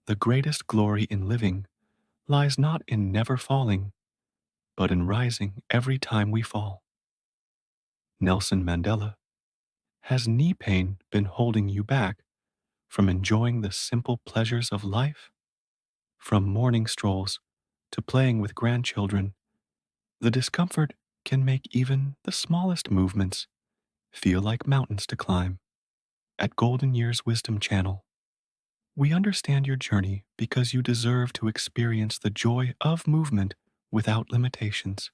The greatest glory in living lies not in never falling, but in rising every time we fall. Nelson Mandela, has knee pain been holding you back from enjoying the simple pleasures of life? From morning strolls to playing with grandchildren, the discomfort can make even the smallest movements feel like mountains to climb. At Golden Years Wisdom Channel, we understand your journey because you deserve to experience the joy of movement without limitations.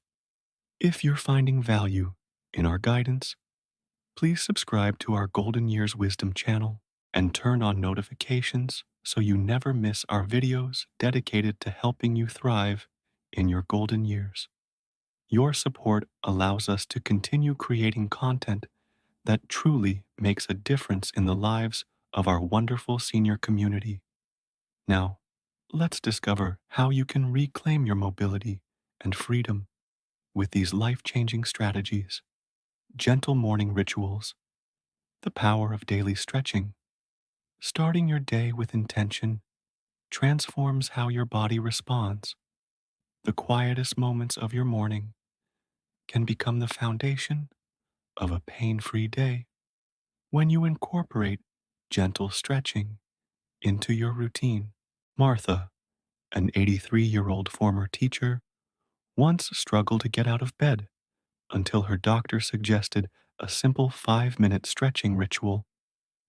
If you're finding value in our guidance, please subscribe to our Golden Years Wisdom channel and turn on notifications so you never miss our videos dedicated to helping you thrive in your golden years. Your support allows us to continue creating content that truly makes a difference in the lives of our wonderful senior community. Now, let's discover how you can reclaim your mobility and freedom with these life-changing strategies. Gentle morning rituals, the power of daily stretching. Starting your day with intention transforms how your body responds. The quietest moments of your morning can become the foundation of a pain-free day. When you incorporate gentle stretching into your routine, Martha, an 83-year-old former teacher, once struggled to get out of bed until her doctor suggested a simple 5-minute stretching ritual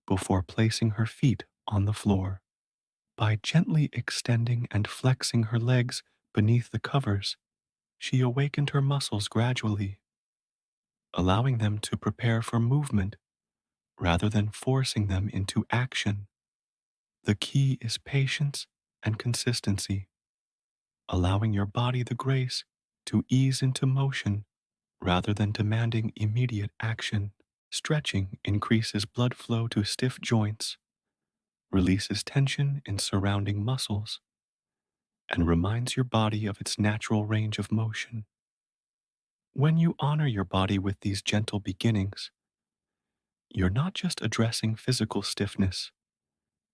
before placing her feet on the floor. By gently extending and flexing her legs beneath the covers, she awakened her muscles gradually, allowing them to prepare for movement rather than forcing them into action. The key is patience and consistency, allowing your body the grace to ease into motion rather than demanding immediate action. Stretching increases blood flow to stiff joints, releases tension in surrounding muscles, and reminds your body of its natural range of motion. When you honor your body with these gentle beginnings, you're not just addressing physical stiffness,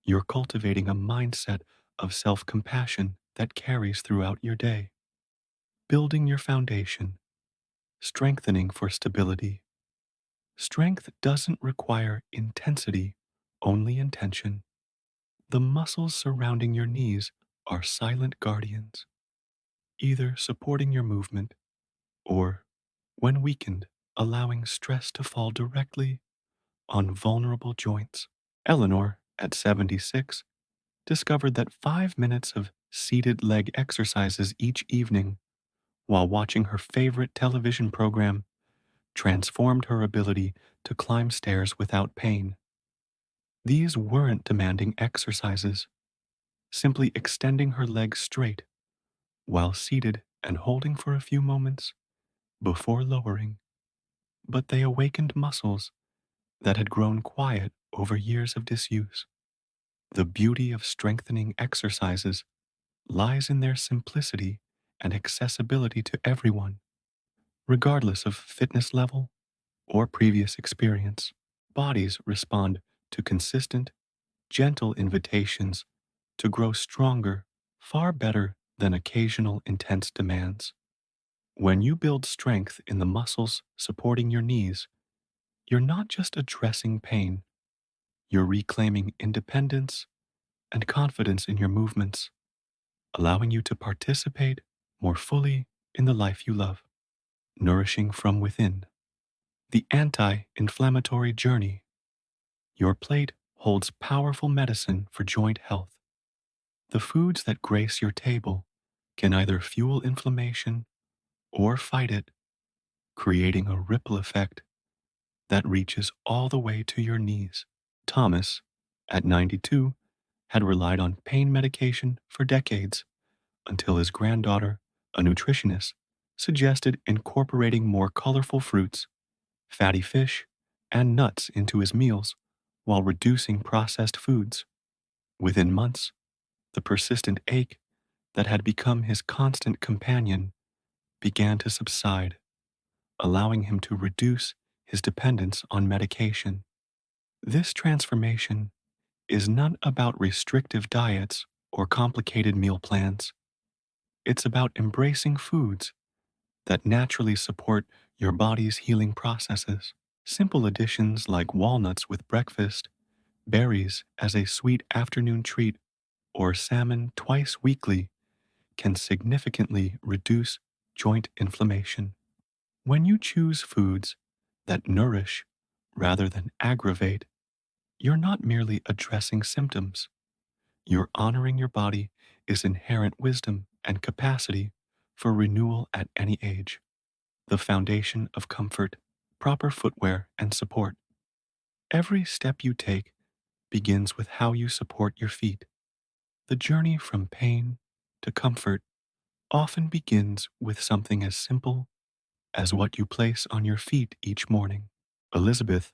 you're cultivating a mindset of self-compassion that carries throughout your day. Building your foundation, strengthening for stability. Strength doesn't require intensity, only intention. The muscles surrounding your knees are silent guardians, either supporting your movement or, when weakened, allowing stress to fall directly on vulnerable joints. Eleanor, at 76, discovered that 5 minutes of seated leg exercises each evening while watching her favorite television program transformed her ability to climb stairs without pain. These weren't demanding exercises, simply extending her legs straight while seated and holding for a few moments before lowering. But they awakened muscles that had grown quiet over years of disuse. The beauty of strengthening exercises lies in their simplicity and accessibility to everyone, regardless of fitness level or previous experience. Bodies respond to consistent, gentle invitations to grow stronger far better than occasional intense demands. When you build strength in the muscles supporting your knees, you're not just addressing pain, you're reclaiming independence and confidence in your movements, allowing you to participate more fully in the life you love. Nourishing from within. The anti-inflammatory journey. Your plate holds powerful medicine for joint health. The foods that grace your table can either fuel inflammation or fight it, creating a ripple effect that reaches all the way to your knees. Thomas, at 92, had relied on pain medication for decades until his granddaughter, a nutritionist, suggested incorporating more colorful fruits, fatty fish, and nuts into his meals while reducing processed foods. Within months, the persistent ache that had become his constant companion began to subside, allowing him to reduce his dependence on medication. This transformation is not about restrictive diets or complicated meal plans. It's about embracing foods that naturally support your body's healing processes. Simple additions like walnuts with breakfast, berries as a sweet afternoon treat, or salmon twice weekly can significantly reduce joint inflammation. When you choose foods that nourish rather than aggravate, you're not merely addressing symptoms, you're honoring your body's inherent wisdom and capacity for renewal at any age. The foundation of comfort, proper footwear, and support. Every step you take begins with how you support your feet. The journey from pain to comfort often begins with something as simple as what you place on your feet each morning. Elizabeth,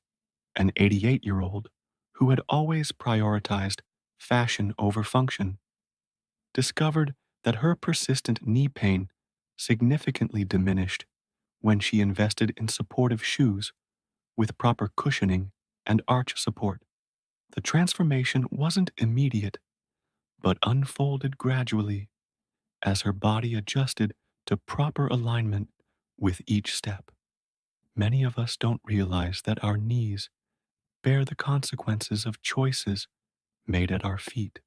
an 88-year-old who had always prioritized fashion over function, discovered that her persistent knee pain significantly diminished when she invested in supportive shoes with proper cushioning and arch support. The transformation wasn't immediate, but unfolded gradually as her body adjusted to proper alignment with each step. Many of us don't realize that our knees bear the consequences of choices made at our feet,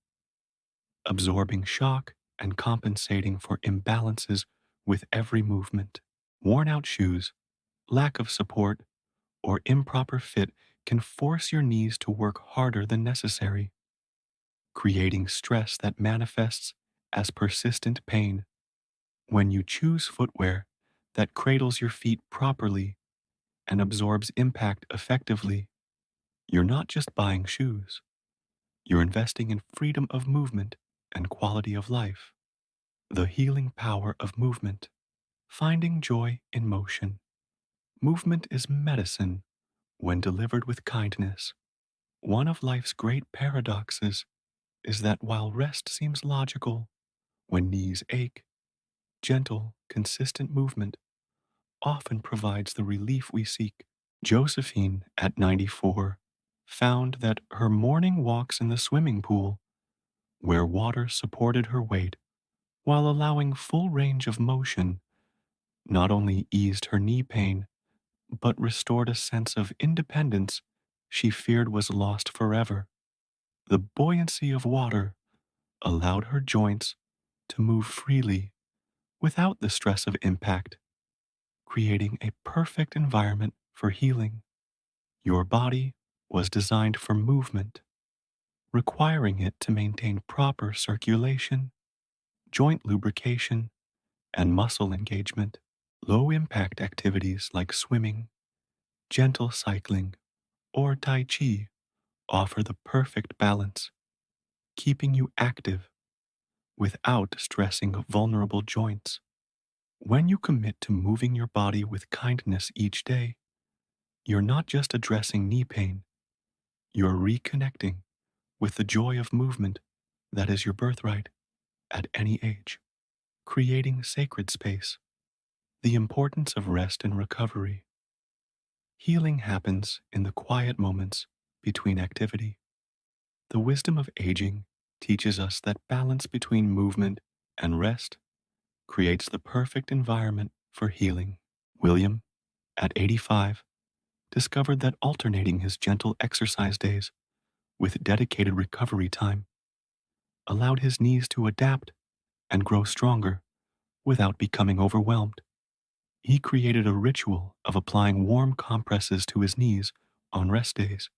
absorbing shock and compensating for imbalances with every movement. Worn out shoes, lack of support, or improper fit can force your knees to work harder than necessary, creating stress that manifests as persistent pain. When you choose footwear that cradles your feet properly and absorbs impact effectively, you're not just buying shoes, you're investing in freedom of movement and quality of life. The healing power of movement, finding joy in motion. Movement is medicine when delivered with kindness. One of life's great paradoxes is that while rest seems logical, when knees ache, gentle, consistent movement often provides the relief we seek. Josephine, at 94, found that her morning walks in the swimming pool, where water supported her weight while allowing full range of motion, not only eased her knee pain, but restored a sense of independence she feared was lost forever. The buoyancy of water allowed her joints to move freely without the stress of impact, creating a perfect environment for healing. Your body was designed for movement, requiring it to maintain proper circulation, joint lubrication, and muscle engagement. Low impact activities like swimming, gentle cycling, or Tai Chi offer the perfect balance, keeping you active without stressing vulnerable joints. When you commit to moving your body with kindness each day, you're not just addressing knee pain, you're reconnecting with the joy of movement that is your birthright at any age. Creating sacred space, the importance of rest and recovery. Healing happens in the quiet moments between activity. The wisdom of aging teaches us that balance between movement and rest creates the perfect environment for healing. William, at 85, discovered that alternating his gentle exercise days with dedicated recovery time allowed his knees to adapt and grow stronger without becoming overwhelmed. He created a ritual of applying warm compresses to his knees on rest days,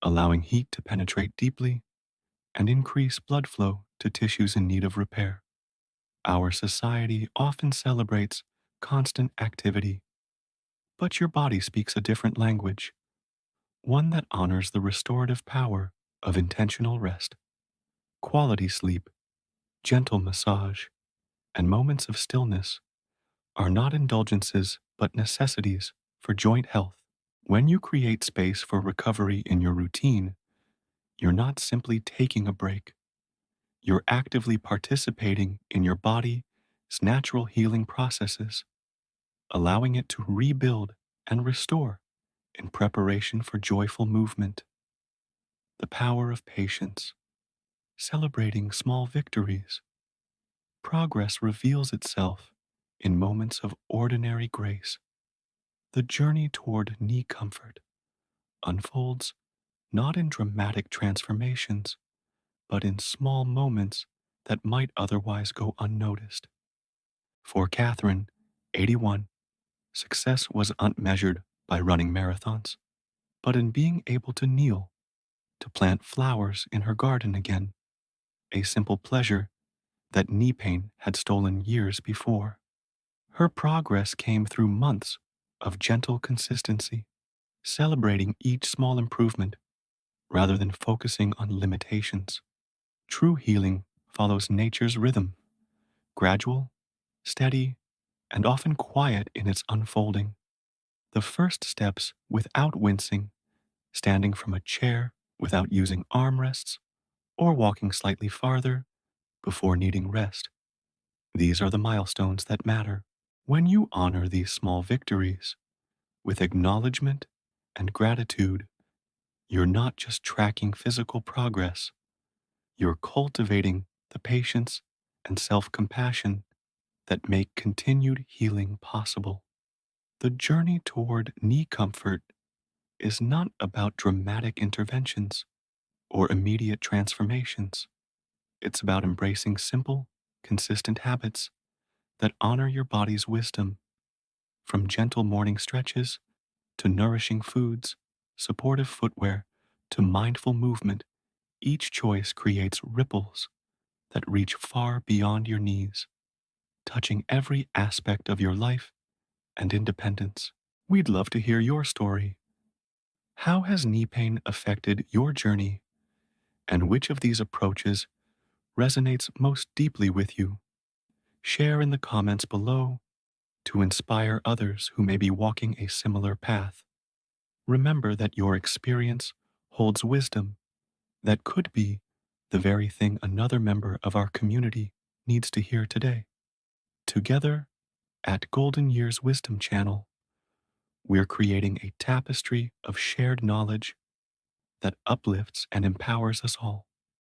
allowing heat to penetrate deeply and increase blood flow to tissues in need of repair. Our society often celebrates constant activity, but your body speaks a different language, one that honors the restorative power of intentional rest. Quality sleep, gentle massage, and moments of stillness are not indulgences but necessities for joint health. When you create space for recovery in your routine, you're not simply taking a break. You're actively participating in your body's natural healing processes, allowing it to rebuild and restore in preparation for joyful movement. The power of patience. celebrating small victories. Progress reveals itself in moments of ordinary grace. The journey toward knee comfort unfolds not in dramatic transformations, but in small moments that might otherwise go unnoticed. For Catherine, 81, success was unmeasured by running marathons, but in being able to kneel, to plant flowers in her garden again, a simple pleasure that knee pain had stolen years before. Her progress came through months of gentle consistency, celebrating each small improvement rather than focusing on limitations. True healing follows nature's rhythm, gradual, steady, and often quiet in its unfolding. The first steps without wincing, standing from a chair without using armrests, or walking slightly farther before needing rest. These are the milestones that matter. When you honor these small victories with acknowledgement and gratitude, you're not just tracking physical progress, you're cultivating the patience and self compassion that make continued healing possible. The journey toward knee comfort is not about dramatic interventions or immediate transformations. It's about embracing simple, consistent habits that honor your body's wisdom, from gentle morning stretches to nourishing foods, supportive footwear to mindful movement. Each choice creates ripples that reach far beyond your knees, touching every aspect of your life and independence. We'd love to hear your story. How has knee pain affected your journey, and which of these approaches resonates most deeply with you? Share in the comments below to inspire others who may be walking a similar path. Remember that your experience holds wisdom that could be the very thing another member of our community needs to hear today. Together, at Golden Years Wisdom Channel, we're creating a tapestry of shared knowledge that uplifts and empowers us all.